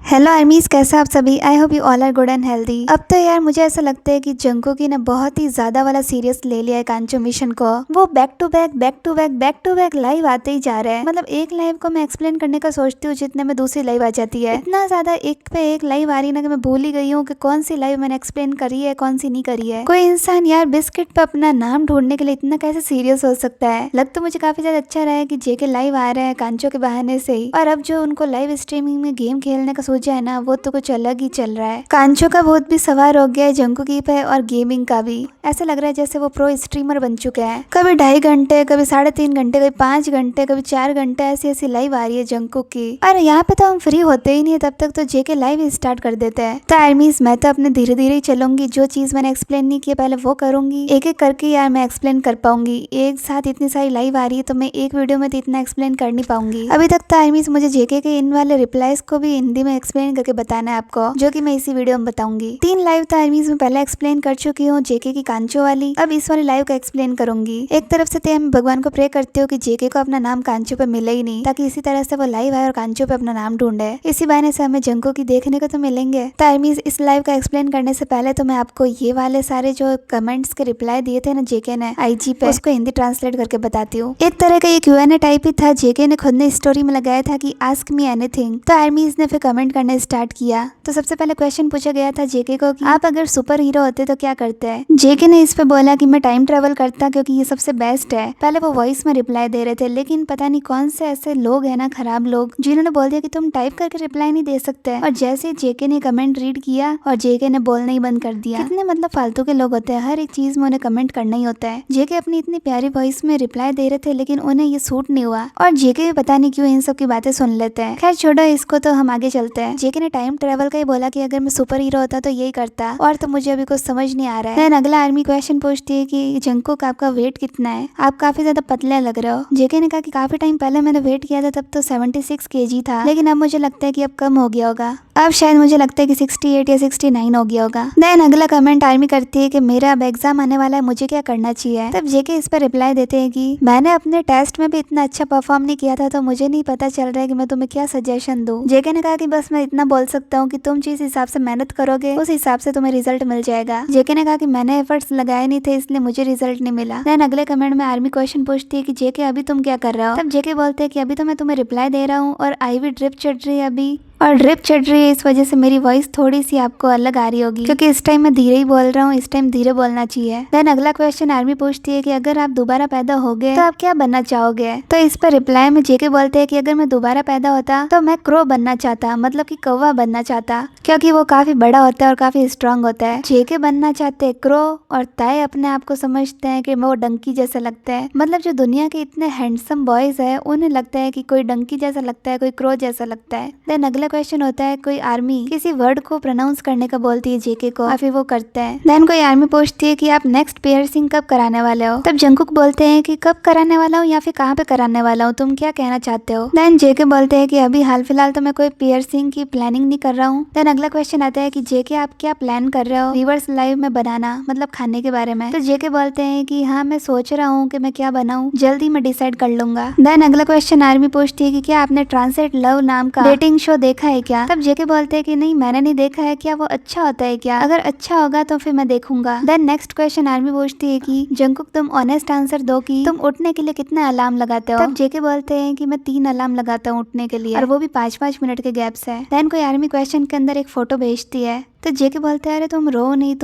Hello आर्मीज, कैसा आप सभी। I hope you all are good and healthy. अब तो यार मुझे ऐसा लगता है कि जंकुकी ने बहुत ही ज्यादा वाला सीरियस ले लिया है कांचो मिशन को। वो बैक टू बैक लाइव आते ही जा रहे हैं। मतलब एक लाइव को मैं एक्सप्लेन करने का सोचती हूँ जितने में दूसरी लाइव आ जाती है। इतना ज्यादा एक पे एक लाइव आ रही है ना कि मैं भूल ही गई हूँ कि कौन सी लाइव मैंने एक्सप्लेन करी है, कौन सी नहीं करी है। कोई इंसान यार बिस्किट पे अपना नाम ढूंढने के लिए इतना कैसे सीरियस हो सकता है। लग तो मुझे काफी ज्यादा अच्छा रहा है कि जेके लाइव आ रहे हैं कांचो के बहाने से ही। और अब जो उनको लाइव स्ट्रीमिंग में गेम खेलने का सोचा है ना, वो तो कुछ अलग ही चल रहा है। कांचो का भूत भी सवार हो गया है जंकुकी पे और गेमिंग का भी। ऐसा लग रहा है जैसे वो प्रो स्ट्रीमर बन चुके हैं। कभी 2.5 घंटे, कभी 3.5 घंटे, कभी 5 घंटे, कभी 4 घंटे ऐसी ऐसी लाइव आ रही है जंकुक की। और यहाँ पे तो हम फ्री होते ही नहीं, तब तक तो जेके लाइव स्टार्ट कर देते हैं। तो आर्मीज मैं तो अपने धीरे धीरे ही चलूंगी। जो चीज मैंने एक्सप्लेन नहीं की पहले वो करूंगी। एक एक करके यार मैं एक्सप्लेन कर पाऊंगी। एक साथ इतनी सारी लाइव आ रही है तो मैं एक वीडियो में तो इतना एक्सप्लेन कर नहीं पाऊंगी। अभी तक तो आर्मीज मुझे जेके के इन वाले रिप्लाईज को भी हिंदी में एक्सप्लेन करके बताना है आपको, जो कि मैं इसी वीडियो में बताऊंगी। 3 लाइव तो आर्मीज में पहले एक्सप्लेन कर चुकी हूँ, जेके की कांचो वाली। अब इस वाली लाइव का एक्सप्लेन करूंगी। एक तरफ से मैं भगवान को प्रे करती हूँ कि जेके को अपना नाम कांचो पे मिले ही नहीं, ताकि इसी तरह से वो लाइव आए और कांचो पे अपना नाम ढूंढे। इसी बहाने से हमें जंकुकी देखने को तो मिलेंगे। तो आर्मीज इस लाइव का एक्सप्लेन करने से पहले तो मैं आपको ये वाले सारे जो कमेंट्स के रिप्लाई दिए थे ना जेके ने आईजी पे, उसको हिंदी ट्रांसलेट करके बताती हूँ। एक तरह का ये Q&A टाइप ही था। जेके ने खुद ने स्टोरी में लगाया था कि आस्क मी एनीथिंग। तो आर्मीज ने फिर कमेंट करना स्टार्ट किया। तो सबसे पहले क्वेश्चन पूछा गया था जेके को कि आप अगर सुपर हीरो होते तो क्या करते हैं। जेके ने इस पे बोला कि मैं टाइम ट्रेवल करता, क्योंकि ये सबसे बेस्ट है। पहले वो वॉइस में रिप्लाई दे रहे थे, लेकिन पता नहीं कौन से ऐसे लोग हैं ना, खराब लोग, जिन्होंने बोल दिया कि तुम टाइप करके रिप्लाई नहीं दे सकते। और जैसे जेके ने कमेंट रीड किया और जेके ने बोलना ही बंद कर दिया। कितने मतलब फालतू के लोग होते हैं, हर एक चीज में उन्हें कमेंट करना ही होता है। जेके अपनी इतनी प्यारी वॉइस में रिप्लाई दे रहे थे, लेकिन उन्हें ये सूट नहीं हुआ। और जेके भी पता नहीं क्यों इन सब की बातें सुन लेते हैं। खैर छोड़ो इसको, तो हम आगे चलते हैं। जेके ने टाइम ट्रेवल का ही बोला कि अगर मैं सुपर हीरो होता तो यही करता, और तो मुझे अभी कुछ समझ नहीं आ रहा है। अगला आर्मी क्वेश्चन पूछती है कि जंकुक आपका वेट कितना है, आप काफी ज्यादा पतले लग रहे हो। जेके ने कहा कि काफी टाइम पहले मैंने वेट किया था, तब तो 76 kg था, लेकिन अब मुझे लगता है कि अब कम हो गया होगा। अब शायद मुझे लगता है कि 68 या 69 हो गया होगा। देन अगला कमेंट आर्मी करती है कि मेरा अब एग्जाम आने वाला है, मुझे क्या करना चाहिए। तब जेके इस पर रिप्लाई देते हैं कि मैंने अपने टेस्ट में भी इतना अच्छा परफॉर्म नहीं किया था, तो मुझे नहीं पता चल रहा है कि मैं तुम्हें क्या सजेशन दूं। जेके ने कहा कि बस मैं इतना बोल सकता हूँ कि तुम जिस हिसाब से मेहनत करोगे उस हिसाब से तुम्हें रिजल्ट मिल जाएगा। जेके ने कहा कि मैंने एफर्ट्स लगाए नहीं थे, इसलिए मुझे रिजल्ट नहीं मिला। देन अगले कमेंट में आर्मी क्वेश्चन पूछती है कि जेके अभी तुम क्या कर रहे हो। तब जेके बोलते हैं कि अभी तो मैं तुम्हें रिप्लाई दे रहा हूँ और आईवी ड्रिप चढ़ रही है अभी, और ड्रिप चढ़ रही है, इस वजह से मेरी वॉइस थोड़ी सी आपको अलग आ रही होगी, क्योंकि इस टाइम मैं धीरे ही बोल रहा हूँ, इस टाइम धीरे बोलना चाहिए। देन अगला क्वेश्चन आर्मी पूछती है कि अगर आप दोबारा पैदा हो गए तो आप क्या बनना चाहोगे। तो इस पर रिप्लाई में जेके बोलते हैं कि अगर मैं दोबारा पैदा होता तो मैं क्रो बनना चाहता, मतलब कि कौवा बनना चाहता, क्योंकि वो काफी बड़ा होता है और काफी स्ट्रांग होता है। जेके बनना चाहते हैं क्रो, और ताए अपने आप को समझते हैं कि वो डंकी जैसा लगता है। मतलब जो दुनिया के इतने हैंडसम बॉयज है उन्हें लगता है कि कोई डंकी जैसा लगता है, कोई क्रो जैसा लगता है। देन अगला क्वेश्चन होता है कोई आर्मी किसी वर्ड को प्रोनाउंस करने का बोलती है जेके को, और फिर वो करता है। देन कोई आर्मी पूछती है कि आप नेक्स्ट पियर्सिंग कब कराने वाले हो। तब जंकुक बोलते हैं कि कब कराने वाला हूँ या फिर कहाँ पे कराने वाला हूँ, तुम क्या कहना चाहते हो। देन जेके बोलते हैं कि अभी हाल फिलहाल तो मैं कोई पियर्सिंग की प्लानिंग नहीं कर रहा हूँ। देन अगला क्वेश्चन आता है कि जेके आप क्या प्लान कर रहे हो व्यूअर्स लाइव में बनाना, मतलब खाने के बारे में। तो जेके बोलते हैं कि हाँ मैं सोच रहा हूँ कि मैं क्या बनाऊँ, जल्दी मैं डिसाइड कर लूंगा। देन अगला क्वेश्चन आर्मी पूछती है कि क्या आपने ट्रांसलेट लव नाम का डेटिंग शो देखा है क्या। तब जेके बोलते हैं कि नहीं मैंने नहीं देखा है, क्या वो अच्छा होता है क्या, अगर अच्छा होगा तो फिर मैं देखूंगा। देन नेक्स्ट क्वेश्चन आर्मी पूछती है कि जंकुक तुम ऑनेस्ट आंसर दो कि तुम उठने के लिए कितने अलार्म लगाते हो। तब जेके बोलते हैं कि मैं 3 अलार्म लगाता हूँ उठने के लिए, और वो भी 5-5 मिनट के गैप से। देन कोई आर्मी क्वेश्चन के अंदर एक फोटो भेजती है, तो जेके बोलते हैं अरे तुम रो नहीं,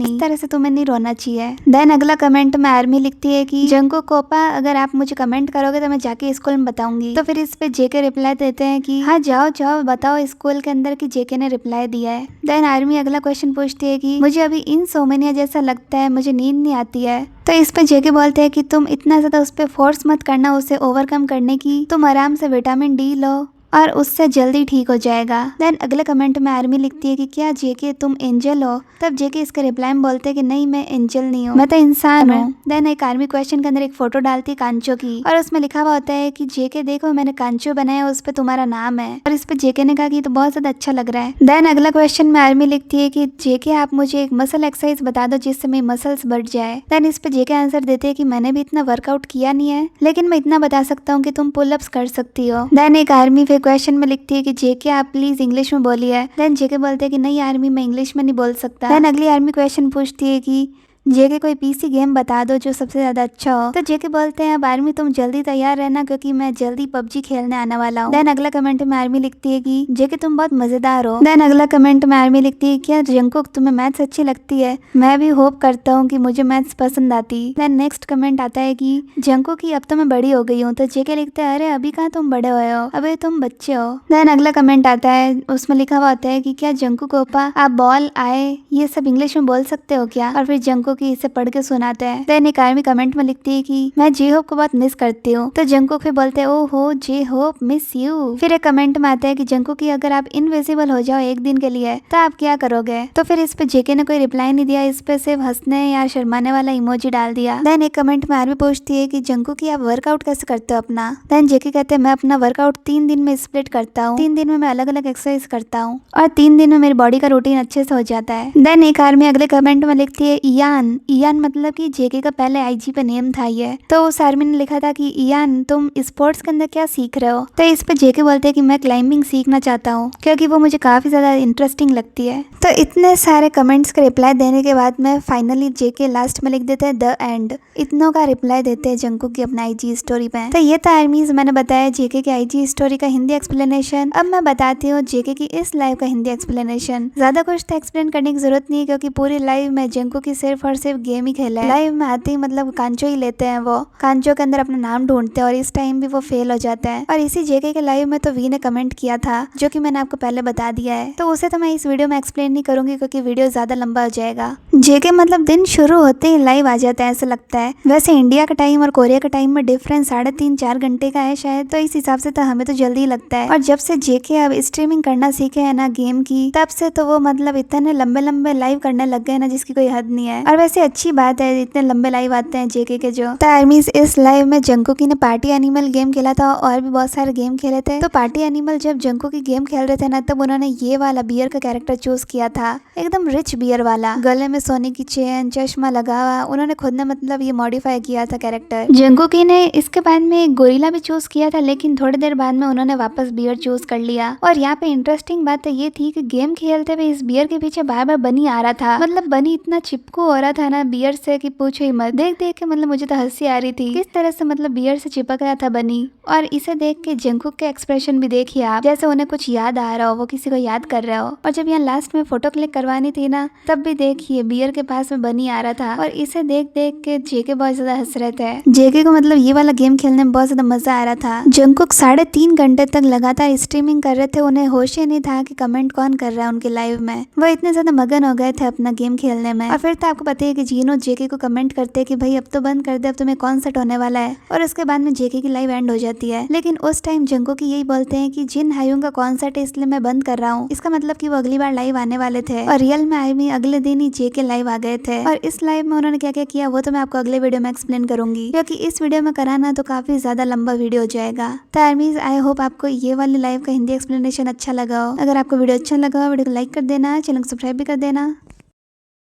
इस तरह से तुम्हें नहीं रोना चाहिए। देन अगला कमेंट में आर्मी लिखती है कि जंकुक कोपा अगर आप मुझे कमेंट करोगे तो मैं जाके स्कूल में बताऊंगी। तो फिर इस पे जेके रिप्लाई देते हैं कि हाँ जाओ जाओ बताओ स्कूल के अंदर, की जेके ने रिप्लाई दिया है। देन आर्मी अगला क्वेश्चन पूछती है कि मुझे अभी इनसोमनिया जैसा लगता है, मुझे नींद नहीं आती है। तो इस पे जेके बोलते हैं कि तुम इतना ज्यादा उस पे फोर्स मत करना उसे ओवरकम करने की, तुम आराम से विटामिन डी लो और उससे जल्दी ठीक हो जाएगा। देन अगले कमेंट में आर्मी लिखती है कि क्या जेके तुम एंजल हो। तब जेके इसके रिप्लाई में बोलते हैं कि नहीं मैं एंजल नहीं हूँ, मैं तो इंसान हूँ। देन एक आर्मी क्वेश्चन के अंदर एक फोटो डालती है कांचो की, और उसमें लिखा हुआ होता है कि जेके देखो मैंने कांचो बनाया, उस पर तुम्हारा नाम है। और इस पे जेके ने कहा कि तो बहुत ज्यादा अच्छा लग रहा है। देन अगला क्वेश्चन में आर्मी लिखती है कि जेके आप मुझे एक मसल एक्सरसाइज बता दो जिससे मेरी मसल्स बढ़ जाए। देन इस पे जेके आंसर देते हैं कि मैंने भी इतना वर्कआउट किया नहीं है, लेकिन मैं इतना बता सकता हूँ कि तुम पुल अप्स कर सकती हो। देन एक आर्मी फिर क्वेश्चन में लिखती है कि जेके आप प्लीज इंग्लिश में बोलिए। देन जेके बोलते हैं कि नहीं आर्मी मैं इंग्लिश में नहीं बोल सकता। देन अगली आर्मी क्वेश्चन पूछती है कि जेके कोई पीसी गेम बता दो जो सबसे ज्यादा अच्छा हो। तो जेके बोलते हैं अब आर्मी तुम जल्दी तैयार रहना क्योंकि मैं जल्दी पबजी खेलने आने वाला हूँ। देन अगला कमेंट में आर्मी लिखती है कि जेके तुम बहुत मजेदार हो। देन अगला कमेंट में आर्मी लिखती है क्या जंकुक तुम्हें मैथ्स अच्छी लगती है? मैं भी होप करता हूँ कि मुझे मैथ्स पसंद आती। देन नेक्स्ट कमेंट आता है कि जंकुक की अब तो मैं बड़ी हो गई हूँ। तो जेके लिखते हैं अरे अभी कहाँ तुम बड़े हुए हो, अभी तुम बच्चे हो। देन अगला कमेंट आता है, उसमें लिखा हुआ होता है कि क्या जंकुक ओपा आप बॉल आए ये सब इंग्लिश में बोल सकते हो क्या? और फिर जंकुक की इसे पढ़ के सुनाते हैं। देन एक आर्मी कमेंट में लिखती है कि मैं जे होप को बहुत मिस करती हूँ। तो जंकुक फिर बोलते हैं ओहो जे होप मिस यू। फिर एक कमेंट में आता है कि जंकुक की अगर आप इनविजिबल हो जाओ एक दिन के लिए तो आप क्या करोगे? तो फिर इस पे जेके ने कोई रिप्लाई नहीं दिया, इस पे सिर्फ हंसने या शर्माने वाला इमोजी डाल दिया। देन एक कमेंट में आर्मी पूछती है कि जंकुक की आप वर्कआउट कैसे करते हो अपना? देन जेके कहते हैं मैं अपना वर्कआउट 3 दिन में स्प्लिट करता हूँ, 3 दिन में मैं अलग अलग एक्सरसाइज करता हूँ और 3 दिन में मेरी बॉडी का रूटीन अच्छे से हो जाता है। देन एक आर्मी अगले कमेंट में लिखती है इयान। इयान मतलब कि जेके का पहले आईजी पे नेम था ये। तो उस आर्मी ने लिखा था कि इयान तुम स्पोर्ट्स के अंदर क्या सीख रहे हो? तो इस पे जेके बोलते हैं कि मैं क्लाइंबिंग सीखना चाहता हूँ क्योंकि वो मुझे काफी ज्यादा इंटरेस्टिंग लगती है। तो इतने सारे कमेंट्स का रिप्लाई देने के बाद में फाइनली जेके लास्ट में लिख देते हैं द एंड। इतनों का रिप्लाई देते हैं जंकुक की अपना आईजी स्टोरी पे। तो ये था आर्मीज मैंने बताया जेके की आईजी स्टोरी का हिंदी एक्सप्लेनेशन। अब मैं बताती हूँ जेके की इस लाइव का हिंदी एक्सप्लेनेशन। ज्यादा कुछ तो एक्सप्लेन करने की जरूरत नहीं है क्योंकि पूरी लाइव में जंकुक की सिर्फ और सिर्फ गेम ही खेला है। लाइव में आते ही मतलब कांचो ही लेते हैं, वो कांचो के अंदर अपना नाम ढूंढते हैं और इस टाइम भी वो फेल हो जाते हैं। और इसी जेके के लाइव में तो वी ने कमेंट किया था जो कि मैंने आपको पहले बता दिया है, तो उसे तो मैं इस वीडियो में एक्सप्लेन नहीं करूंगी क्योंकि वीडियो ज्यादा लंबा हो जाएगा। जेके मतलब दिन शुरू होते ही लाइव आ जाता है ऐसा लगता है। वैसे इंडिया का टाइम और कोरिया का टाइम में डिफरेंस 3.5-4 घंटे का है शायद, तो इस हिसाब से तो हमें तो जल्दी ही लगता है। और जब से जेके अब स्ट्रीमिंग करना सीखे है ना गेम की, तब से तो वो मतलब इतने लंबे लंबे लाइव करने लग गए ना जिसकी कोई हद नहीं है। और वैसे अच्छी बात है इतने लंबे लाइव आते हैं जेके के जो। तो आर्मीज इस लाइव में जंकुकी ने पार्टी एनिमल गेम खेला था और भी बहुत सारे गेम खेले थे। तो पार्टी एनिमल जब जंकुकी गेम खेल रहे थे ना तब उन्होंने ये वाला बियर का कैरेक्टर चूज किया था, एकदम रिच बियर वाला, गले में सोने की चेन, चश्मा लगा हुआ। उन्होंने खुद ने मतलब ये मॉडिफाई किया था कैरेक्टर। जंकुकी ने इसके बाद में एक गोरिल्ला भी चूज किया था लेकिन थोड़ी देर बाद में उन्होंने वापस बियर चूज कर लिया। और यहाँ पे इंटरेस्टिंग बात तो ये थी कि गेम खेलते हुए इस बियर के पीछे बार बार बनी आ रहा था, मतलब बनी इतना चिपकू हो रहा था ना बियर से कि पूछो ही मत। देख देख के मतलब मुझे तो हंसी आ रही थी किस तरह से मतलब बियर से चिपक रहा था बनी। और इसे देख के जंकुक के एक्सप्रेशन भी देखिए आप, जैसे उन्हें कुछ याद आ रहा हो, वो किसी को याद कर रहे हो। और जब यहाँ लास्ट में फोटो क्लिक करवानी थी ना तब भी देखिए बियर के पास में बनी आ रहा था और इसे देख देख के जेके बहुत ज्यादा हंस रहे थे। जेके को मतलब ये वाला गेम खेलने में बहुत ज्यादा मजा आ रहा था। जंकुक 3.5 घंटे तक लगातार स्ट्रीमिंग कर रहे थे, उन्हें होश ही नहीं था कि कमेंट कौन कर रहा है उनके लाइव में। वो इतने ज्यादा मगन हो गए थे अपना गेम खेलने में। और फिर तो आपको पता है कि जीनो जेके को कमेंट करते हैं कि भाई अब तो बंद कर दे, अब तुम्हें कौन सेट होने वाला है। और उसके बाद में जेके की लाइव एंड हो जाती है। लेकिन उस टाइम जंकुक यही बोलते हैं कि जिन हाइयों का कॉन्सर्ट है इसलिए मैं बंद कर रहा हूँ। इसका मतलब कि वो अगली बार लाइव आने वाले थे और रियल में आर्मी अगले दिन ही जेके लाइव आ गए थे। और इस लाइव में उन्होंने क्या क्या किया वो तो मैं आपको अगले वीडियो में एक्सप्लेन करूंगी क्योंकि इस वीडियो में कराना तो काफी ज्यादा लंबा वीडियो हो जाएगा। तो आर्मीज आई होप आपको ये वाली लाइव का हिंदी एक्सप्लेनेशन अच्छा लगा हो। अगर आपको वीडियो अच्छा लगा हो वीडियो को लाइक कर देना, चैनल को सब्सक्राइब भी कर देना।